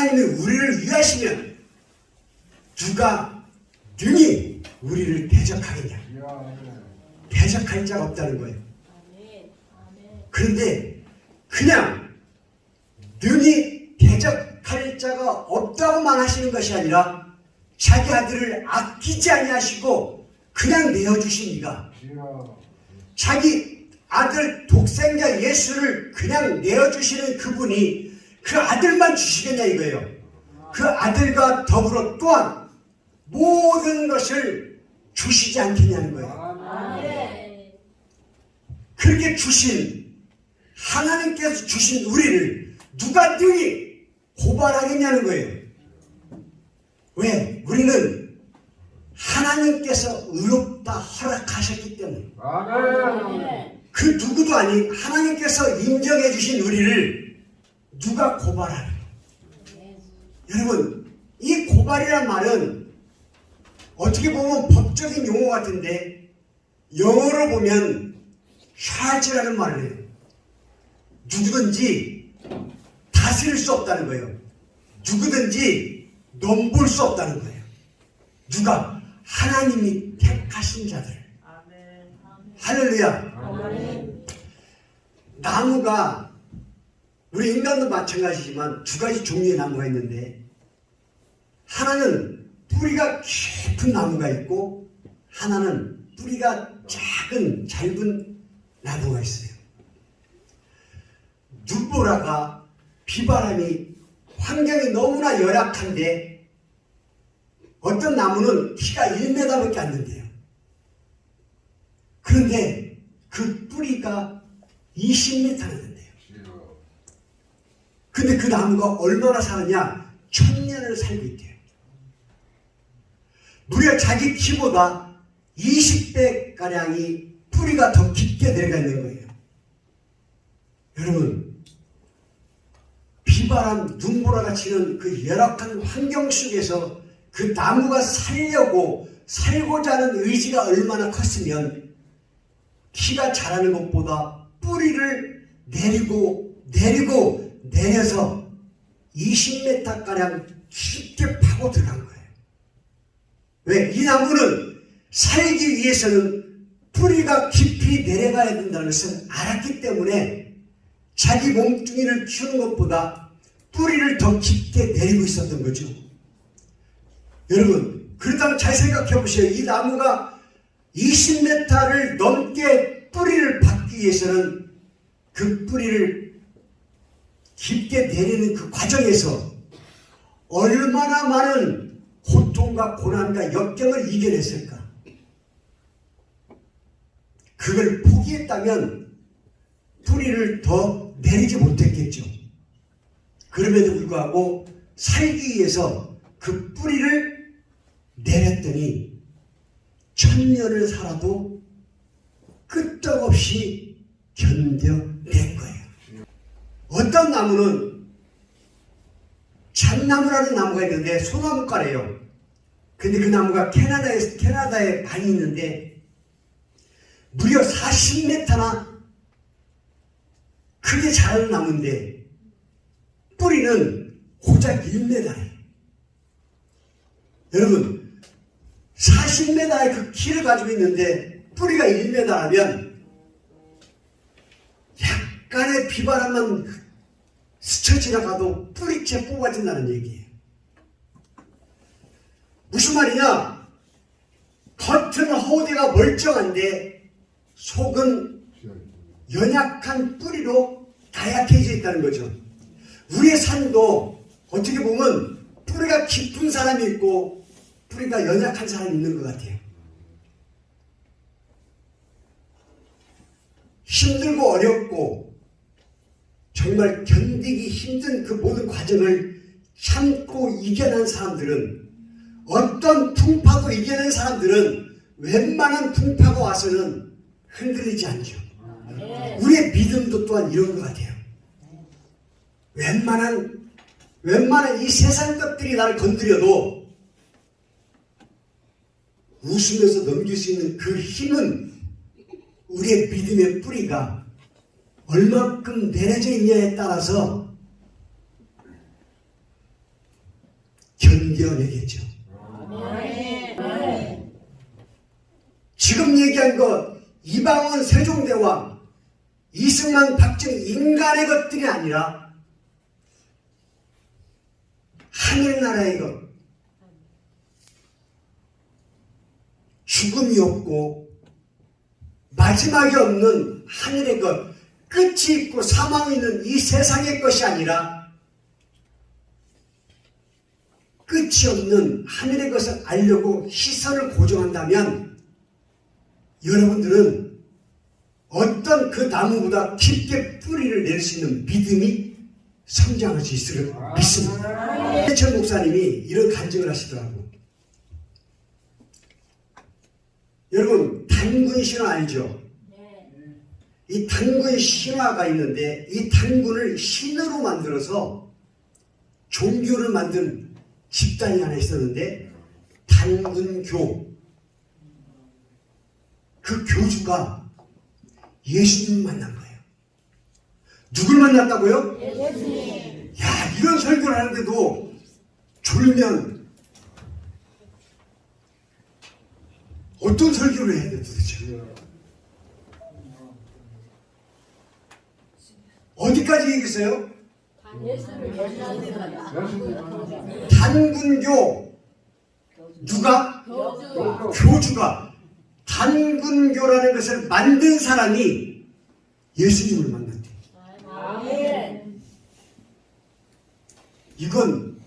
하나님이 우리를 위하시면 누가 능히 우리를 대적하겠냐? 대적할 자가 없다는 거예요. 그런데 그냥 능히 대적할 자가 없다고만 하시는 것이 아니라 자기 아들을 아끼지 아니하시고 그냥 내어주십니다. 자기 아들 독생자 예수를 그냥 내어주시는 그분이 그 아들만 주시겠냐 이거예요. 그 아들과 더불어 또한 모든 것을 주시지 않겠냐는 거예요. 그렇게 주신 하나님께서 주신 우리를 누가 능히 고발하겠냐는 거예요. 왜? 우리는 하나님께서 의롭다 허락하셨기 때문에. 그 누구도 아닌 하나님께서 인정해 주신 우리를 누가 고발하는? 여러분, 이 고발이란 말은 어떻게 보면 법적인 용어 같은데 영어로 보면 charge라는 말을 해요. 누구든지 다스릴 수 없다는 거예요. 누구든지 넘볼 수 없다는 거예요. 누가? 하나님이 택하신 자들. 할렐루야. 나무가 우리 인간도 마찬가지지만 두 가지 종류의 나무가 있는데 하나는 뿌리가 깊은 나무가 있고 하나는 뿌리가 작은 짧은 나무가 있어요. 눈보라가 비바람이 환경이 너무나 열악한데 어떤 나무는 키가 1m밖에 안 된대요. 그런데 그 뿌리가 20m나 된대요. 근데 그 나무가 얼마나 사느냐? 1000년을 살고 있대요. 무려 자기 키보다 20배가량이 뿌리가 더 깊게 내려가 있는 거예요. 여러분, 비바람, 눈보라가 치는 그 열악한 환경 속에서 그 나무가 살고자 하는 의지가 얼마나 컸으면 키가 자라는 것보다 뿌리를 내려서 20m가량 깊게 파고 들어간 거예요. 왜? 이 나무는 살기 위해서는 뿌리가 깊이 내려가야 된다는 것을 알았기 때문에 자기 몸뚱이를 키우는 것보다 뿌리를 더 깊게 내리고 있었던 거죠. 여러분, 그렇다면 잘 생각해 보세요. 이 나무가 20m를 넘게 뿌리를 받기 위해서는 그 뿌리를 깊게 내리는 그 과정에서 얼마나 많은 고통과 고난과 역경을 이겨냈을까? 그걸 포기했다면 뿌리를 더 내리지 못했겠죠. 그럼에도 불구하고 살기 위해서 그 뿌리를 내렸더니 1000년을 살아도 끄떡없이 견뎌낸 거예요. 어떤 나무는 잣나무라는 나무가 있는데 소나무과래요. 근데 그 나무가 캐나다에 많이 있는데 무려 40m나 크게 자라는 나무인데 뿌리는 고작 1m예요. 여러분, 40m의 그 키를 가지고 있는데 뿌리가 1m라면 약간의 비바람만 스쳐 지나가도 뿌리채 뽑아진다는 얘기예요. 무슨 말이냐? 겉은 허우대가 멀쩡한데 속은 연약한 뿌리로 다약해져 있다는 거죠. 우리의 삶도 어떻게 보면 뿌리가 깊은 사람이 있고 뿌리가 연약한 사람이 있는 것 같아요. 힘들고 어렵고 정말 견디기 힘든 그 모든 과정을 참고 이겨낸 사람들은, 어떤 풍파도 이겨낸 사람들은 웬만한 풍파가 와서는 흔들리지 않죠. 우리의 믿음도 또한 이런 것 같아요. 웬만한 이 세상 것들이 나를 건드려도 웃으면서 넘길 수 있는 그 힘은 우리의 믿음의 뿌리가 얼마큼 내려져 있냐에 따라서 견뎌내겠죠. 지금 얘기한 것 이방원 세종대왕 이승만 박정 인간의 것들이 아니라 하늘나라의 것, 죽음이 없고 마지막이 없는 하늘의 것, 끝이 있고 사망이 있는 이 세상의 것이 아니라 끝이 없는 하늘의 것을 알려고 시선을 고정한다면 여러분들은 어떤 그 나무보다 깊게 뿌리를 낼 수 있는 믿음이 성장할 수 있을 믿습니다. 해철 목사님이 이런 간증을 하시더라고. 여러분 단군 신화 알죠? 이 단군 신화가 있는데 이 단군을 신으로 만들어서 종교를 만든 집단이 하나 있었는데 단군교. 그 교주가 예수님을 만난 거예요. 누굴 만났다고요? 예수님. 야, 이런 설교를 하는데도 졸면 어떤 설교를 해야 돼 도대체? 어디까지 얘기했어요? 단군교. 누가? 교주가. 단군교라는 것을 만든 사람이 예수님을 만났대. 이건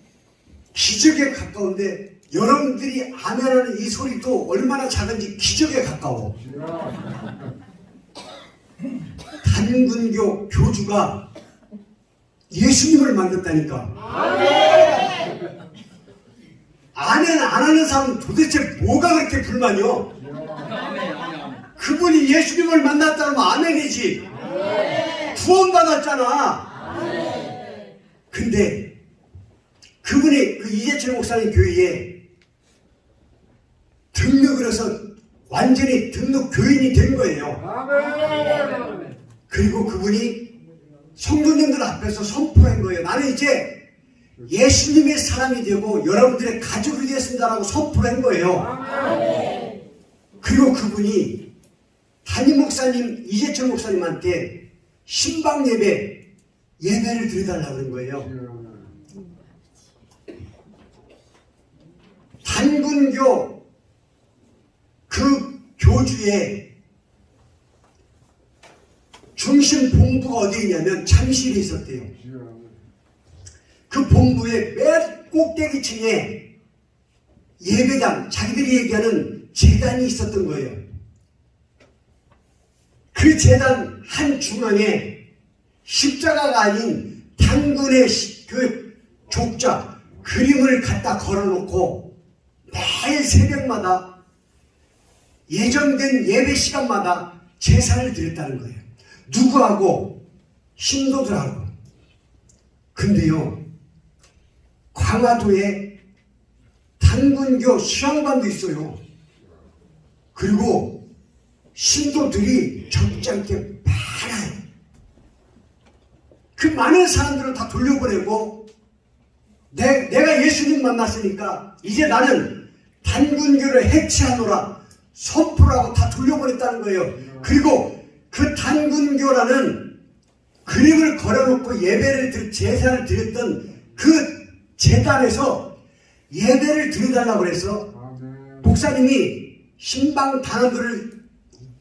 기적에 가까운데 여러분들이 아멘하는 이 소리도 얼마나 작은지 기적에 가까워. 단군교 교주가 예수님을 만났다니까. 아멘 안 하는 사람은 도대체 뭐가 그렇게 불만이요? 그분이 예수님을 만났다면 아멘이지. 구원받았잖아. 근데 그분이 그 이재철 목사님 교회에 등록을 해서 완전히 등록 교인이 된 거예요. 그리고 그분이 성도님들 앞에서 선포한 거예요. 나는 이제 예수님의 사람이 되고 여러분들의 가족이 되었습니다라고 선포를 한 거예요. 그리고 그분이 담임 목사님 이재철 목사님한테 신방 예배를 드려달라고 그런 거예요. 단군교 그 교주의 중심 본부가 어디에 있냐면 잠실에 있었대요. 그 본부의 맨 꼭대기층에 예배당, 자기들이 얘기하는 제단이 있었던 거예요. 그 제단 한 중앙에 십자가가 아닌 단군의 그 족자 그림을 갖다 걸어놓고 매일 새벽마다 예정된 예배 시간마다 제사를 드렸다는 거예요. 누구하고? 신도들하고. 근데요, 광화도에 단군교 수양반도 있어요. 그리고 신도들이 적지 않게 많아요. 그 많은 사람들을 다 돌려보내고 내가 예수님 만났으니까 이제 나는 단군교를 해체하노라 선포를 하고 다 돌려보냈다는 거예요. 그리고 그 단군교라는 그림을 걸어놓고 제사를 드렸던 그 제단에서 예배를 드려달라고 그래서 목사님이 신방 단원들을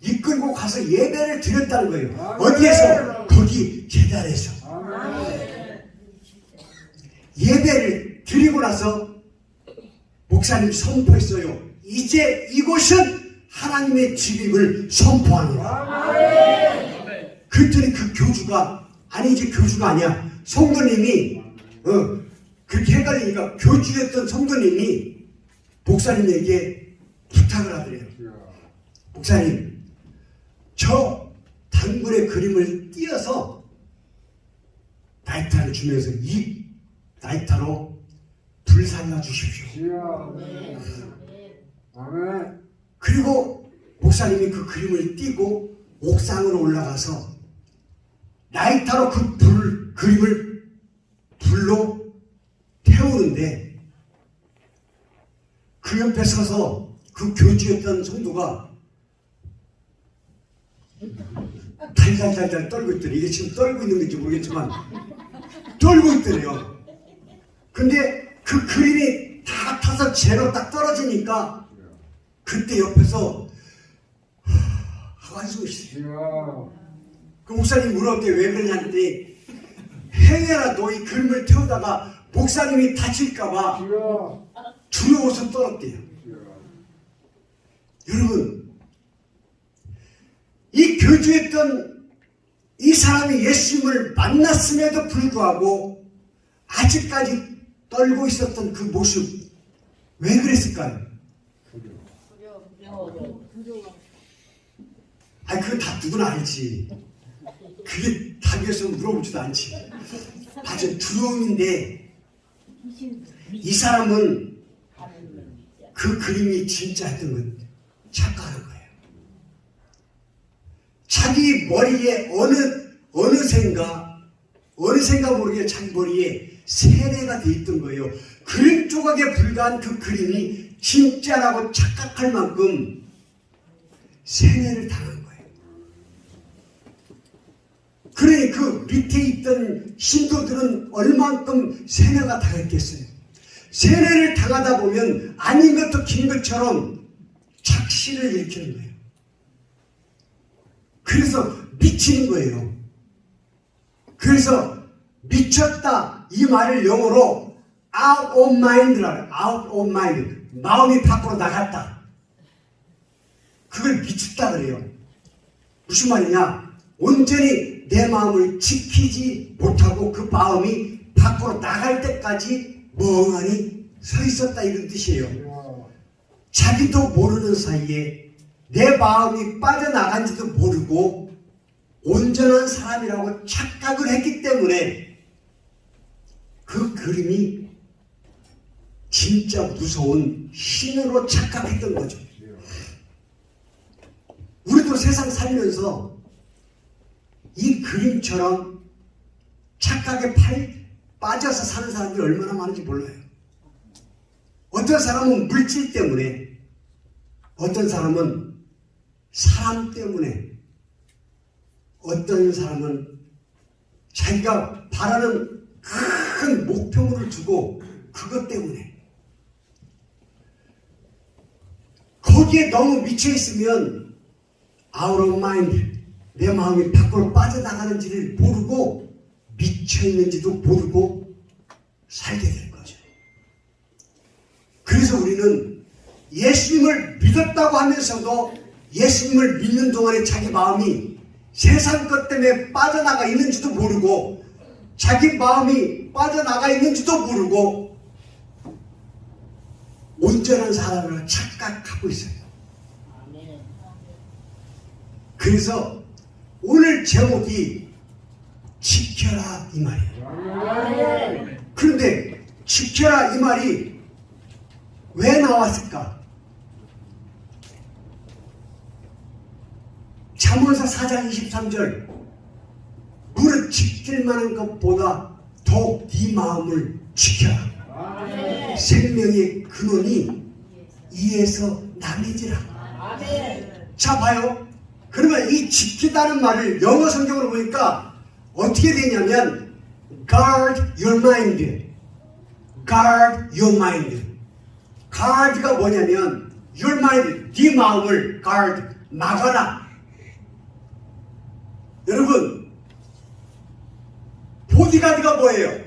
이끌고 가서 예배를 드렸다는 거예요. 어디에서? 거기 제단에서. 예배를 드리고 나서 목사님이 선포했어요. 이제 이곳은 하나님의 집임을 선포하노라. 그랬더니 그 교주가, 아니 이제 교주가 아니야, 성도님이 그렇게 헷갈리니까 교주였던 성도님이 목사님에게 부탁을 하더래요. 목사님, 저 단군의 그림을 띄어서 나이타를 주면서 이 나이타로 불 살려 주십시오. 그리고 목사님이 그 그림을 띄고 옥상으로 올라가서 나이타로 그 그림을 불로 태우는데 그 옆에 서서 그 교주였던 성도가 달달달달 떨고 있더래. 이게 지금 떨고 있는 건지 모르겠지만 떨고 있더래요. 근데 그 그림이 다 타서 제로 딱 떨어지니까 그때 옆에서 하고 한숨 쉬세요. 그 목사님 물어볼 때 왜 그러냐는데 행여라 너 이 그림을 태우다가 목사님이 다칠까봐 두려워서 떨었대요. 여러분, 이 교주했던 이 사람이 예수님을 만났음에도 불구하고 아직까지 떨고 있었던 그 모습, 왜 그랬을까요? 아니 그건 다 누구나 알지. 그게 답이어서 물어보지도 않지. 아주 두려움인데 이 사람은 그 그림이 진짜였던 건 착각하는 거예요. 자기 머리에 어느샌가 모르게 자기 머리에 세뇌가 돼 있던 거예요. 그림 조각에 불과한 그 그림이 진짜라고 착각할 만큼 세뇌를 당한 거예요. 그러니 그 밑에 있던 신도들은 얼만큼 세뇌가 당했겠어요. 세뇌를 당하다 보면 아닌 것도 긴 것처럼 착시를 일으키는 거예요. 그래서 미치는 거예요. 그래서 미쳤다 이 말을 영어로 out of mind라고 해요. out of mind. 마음이 밖으로 나갔다. 그걸 미쳤다 그래요. 무슨 말이냐? 온전히 내 마음을 지키지 못하고 그 마음이 밖으로 나갈 때까지 멍하니 서 있었다 이런 뜻이에요. 자기도 모르는 사이에 내 마음이 빠져나간지도 모르고 온전한 사람이라고 착각을 했기 때문에 그 그림이 진짜 무서운 신으로 착각했던 거죠. 우리도 세상 살면서 이 그림처럼 착각에 빠져서 사는 사람들이 얼마나 많은지 몰라요. 어떤 사람은 물질 때문에, 어떤 사람은 사람 때문에, 어떤 사람은 자기가 바라는 큰 목표물을 두고 그것 때문에 거기에 너무 미쳐 있으면 out of mind, 내 마음이 밖으로 빠져나가는지를 모르고 미쳐 있는지도 모르고 살게 될 거죠. 그래서 우리는 예수님을 믿었다고 하면서도 예수님을 믿는 동안에 자기 마음이 세상 것 때문에 빠져나가 있는지도 모르고 자기 마음이 빠져나가 있는지도 모르고 온전한 사람을 착각하고 있어요. 그래서 오늘 제목이 지켜라 이 말이에요. 그런데 지켜라 이 말이 왜 나왔을까? 잠언서 4장 23절 무릇 지킬 만한 것보다 더욱 네 마음을 지켜라. 생명의 근원이 이에서 남이지라. 자 봐요. 그러면 이 지키다는 말을 영어 성경으로 보니까 어떻게 되냐면 guard your mind, guard your mind. guard가 뭐냐면 your mind, 네 마음을 guard, 막아라. 여러분, 보디가드가 뭐예요?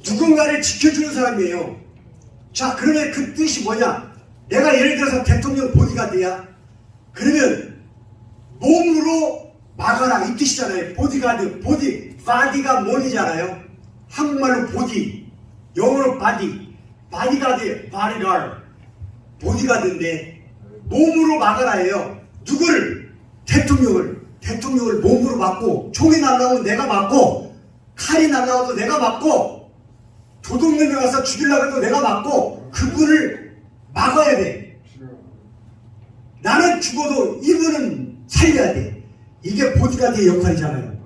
누군가를 지켜주는 사람이에요. 자, 그러면 그 뜻이 뭐냐? 내가 예를 들어서 대통령 보디가드야. 그러면 몸으로 막아라 이 뜻이잖아요. 보디가드, 바디가 몸이잖아요. 한국말로 보디, 영어로 바디, 바디가드, 바디가드, 보디가드인데 몸으로 막아라예요. 누구를? 대통령을 몸으로 막고, 총이 날라오면 내가 막고, 칼이 날라와도 내가 막고, 도둑놈이 와서 죽이려고 해도 내가 막고, 그분을 막아야 돼. 나는 죽어도 이분은 살려야 돼. 이게 보디가드의 역할이잖아요.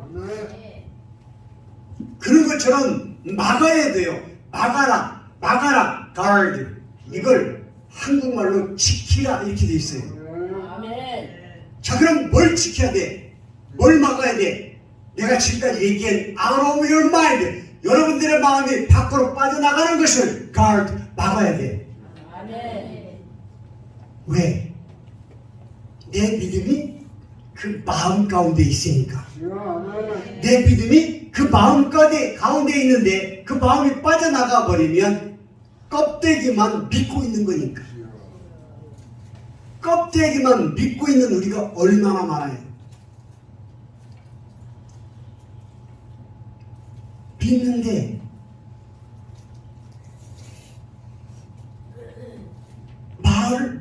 그런 것처럼 막아야 돼요. 막아라, guard 이걸 한국말로 지키라 이렇게 돼 있어요. 아멘. 자, 그럼 뭘 지켜야 돼? 뭘 막아야 돼? 내가 지금까지 얘기한 out of your mind, 여러분들의 마음이 밖으로 빠져나가는 것을 guard, 막아야 돼. 아멘. 왜? 내 믿음이 그 마음 가운데 있으니까. 내 믿음이 그 마음 가운데 있는데 그 마음이 빠져나가 버리면 껍데기만 믿고 있는 거니까. 껍데기만 믿고 있는 우리가 얼마나 많아요. 믿는데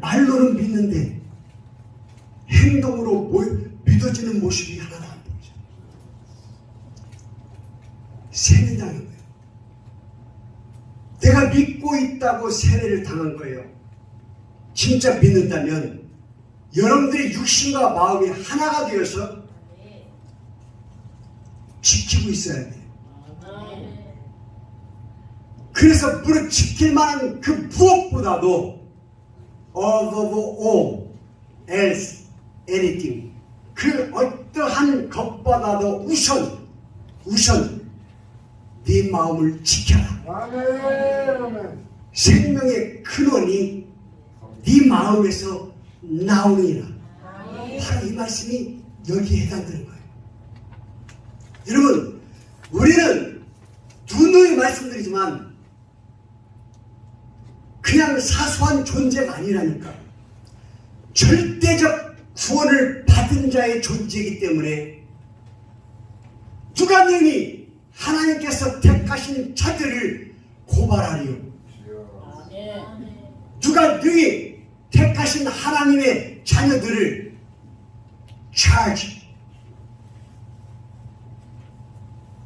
말로는 믿는데 행동으로 믿어지는 모습이 하나도 안 보이죠. 세뇌당한 거예요. 내가 믿고 있다고 세뇌를 당한 거예요. 진짜 믿는다면 여러분들의 육신과 마음이 하나가 되어서 지키고 있어야 돼요. 그래서 무릇 지킬 만한 그 무엇보다도 above all else anything, 그 어떠한 것보다도 우선 네 마음을 지켜라. 생명의 근원이 네 마음에서 나오느니라. 바로 이 말씀이 여기에 해당되는 거예요. 여러분, 우리는 누누이 말씀드리지만 그냥 사소한 존재가 아니라니까. 절대적 구원을 받은 자의 존재이기 때문에 누가 능히 하나님께서 택하신 자들을 고발하리요? 누가 능히 택하신 하나님의 자녀들을 charge,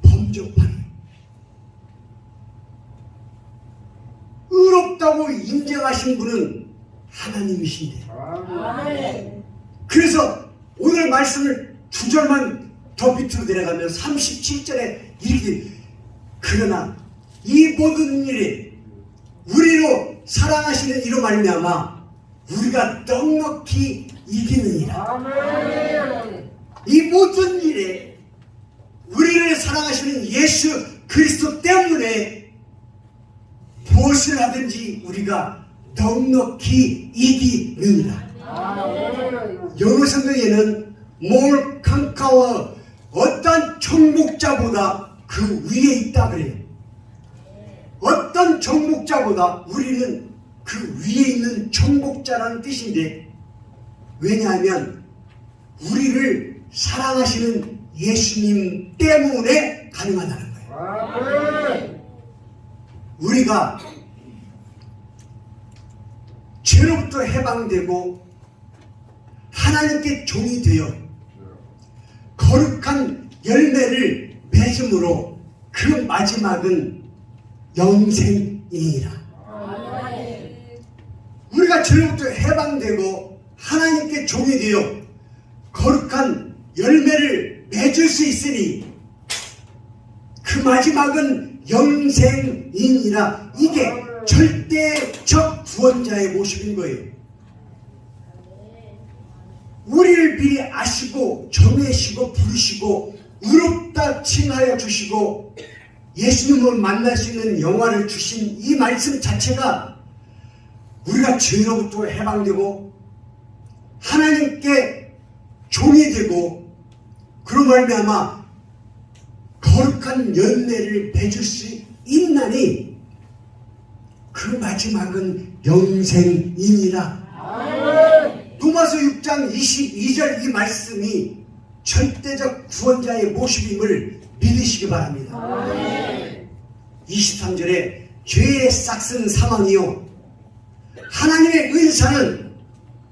범접하리요? 의롭다고 인정하신 분은 하나님이신데. 그래서 오늘 말씀을 두 절만 더 밑으로 내려가면 37절에 이렇게, 그러나 이 모든 일에 우리로 사랑하시는 이로 말미암아 우리가 넉넉히 이기느니라. 이 모든 일에 우리를 사랑하시는 예수 그리스도 때문에 무엇을 하든지 우리가 넉넉히 이기느니라. 영어 성경에는 more conqueror, 어떤 정복자보다 그 위에 있다 그래요. 어떤 정복자보다 우리는 그 위에 있는 정복자라는 뜻인데, 왜냐하면 우리를 사랑하시는 예수님 때문에 가능하다는 거예요. 우리가 죄로부터 해방되고 하나님께 종이 되어 거룩한 열매를 맺음으로 그 마지막은 영생이니라. 우리가 죄로부터 해방되고 하나님께 종이 되어 거룩한 열매를 맺을 수 있으니 그 마지막은 영생이니라. 이게 절대적 구원자의 모습인 거예요. 우리를 미리 아시고 정하시고 부르시고 의롭다 칭하여 주시고 예수님을 만날 수 있는 영화를 주신 이 말씀 자체가 우리가 죄로부터 해방되고 하나님께 종이 되고 그로 말미암아 거룩한 열매를 맺을 수 있나니 그 마지막은 영생이니라. 로마서 6장 22절 이 말씀이 절대적 구원자의 모습임을 믿으시기 바랍니다. 23절에 죄의 싹슨 사망이요 하나님의 은사는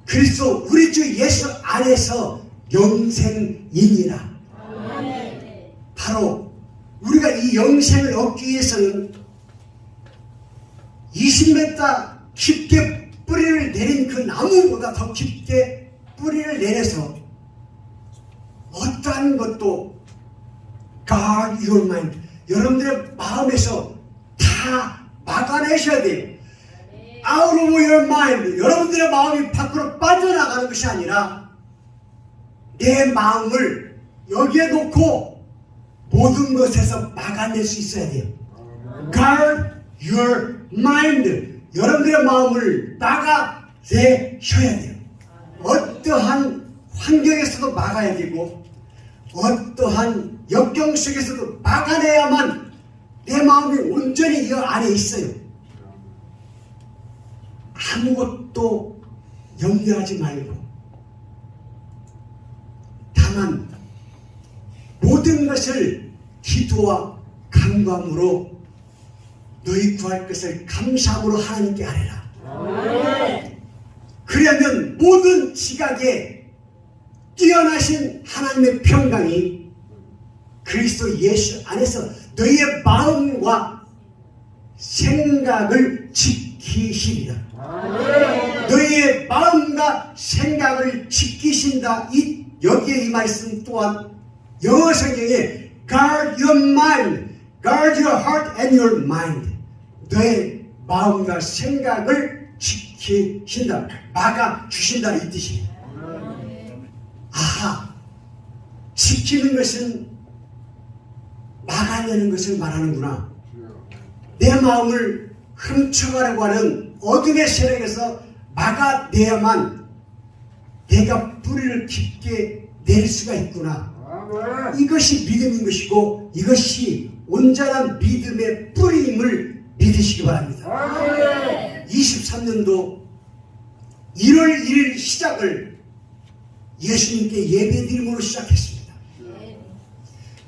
그리스도 우리 주 예수 안에서 영생이니라. 바로 우리가 이 영생을 얻기 위해서는 20m 깊게 뿌리를 내린 그 나무보다 더 깊게 뿌리를 내려서 어떠한 것도 guard your mind, 여러분들의 마음에서 다 막아내셔야 돼요. out of your mind. 여러분들의 마음이 밖으로 빠져나가는 것이 아니라 내 마음을 여기에 놓고 모든 것에서 막아낼 수 있어야 돼요. Guard your mind. 여러분들의 마음을 막아내셔야 돼요. 어떠한 환경에서도 막아야 되고 어떠한 역경 속에서도 막아내야만 내 마음이 온전히 이 안에 있어요. 아무것도 염려하지 말고 다만 모든 것을 기도와 간구함으로 너희 구할 것을 감사함으로 하나님께 아뢰라. 그러면 모든 지각에 뛰어나신 하나님의 평강이 그리스도 예수 안에서 너희의 마음과 생각을 지키시리라. 너희의 마음과 생각을 지키신다. 여기에 이 말씀 또한 영어 성경에 guard your mind, guard your heart and your mind. 너의 마음과 생각을 지키신다. 막아주신다 이 뜻이에요. 아하, 지키는 것은 막아내는 것을 말하는구나. 내 마음을 훔쳐가려고 하는 어둠의 세력에서 막아내야만 내가 뿌리를 깊게 낼 수가 있구나. 이것이 믿음인 것이고 이것이 온전한 믿음의 뿌리임을 믿으시기 바랍니다. 23년도 1월 1일 시작을 예수님께 예배드림으로 시작했습니다.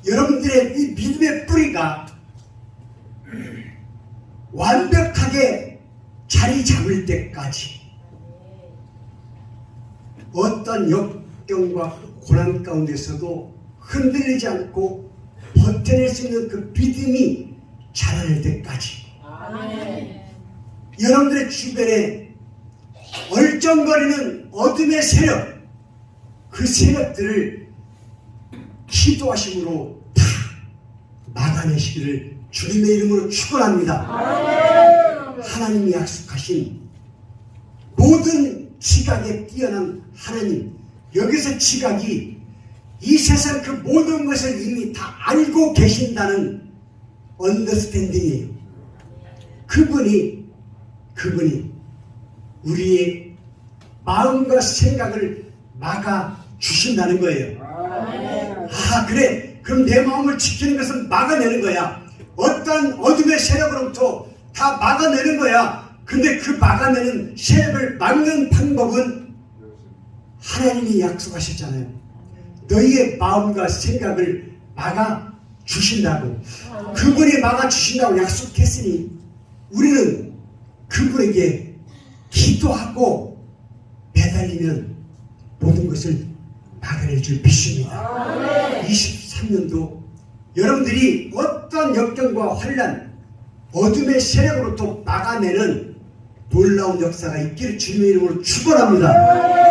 여러분들의 이 믿음의 뿌리가 완벽하게 자리 잡을 때까지 어떤 역경과 고난 가운데서도 흔들리지 않고 버텨낼 수 있는 그 믿음이 자라날 때까지 여러분들의 주변에 얼쩡거리는 어둠의 세력, 그 세력들을 기도하심으로 다 막아내시기를 주님의 이름으로 축원합니다. 하나님이 약속하신 모든 지각에 뛰어난 하나님, 여기서 지각이 이 세상 그 모든 것을 이미 다 알고 계신다는 언더스탠딩이에요. 그분이 우리의 마음과 생각을 막아주신다는 거예요. 아, 그래. 그럼 내 마음을 지키는 것은 막아내는 거야. 어떤 어둠의 세력으로부터 다 막아내는 거야. 근데 그 막아내는 세력을 막는 방법은 하나님이 약속하셨잖아요. 너희의 마음과 생각을 막아주신다고. 그분이 막아주신다고 약속했으니 우리는 그분에게 기도하고 매달리면 모든 것을 막아낼 줄 믿습니다. 23년도 여러분들이 어떤 역경과 환난, 어둠의 세력으로부터 막아내는 놀라운 역사가 있기를 주님의 이름으로 축원합니다.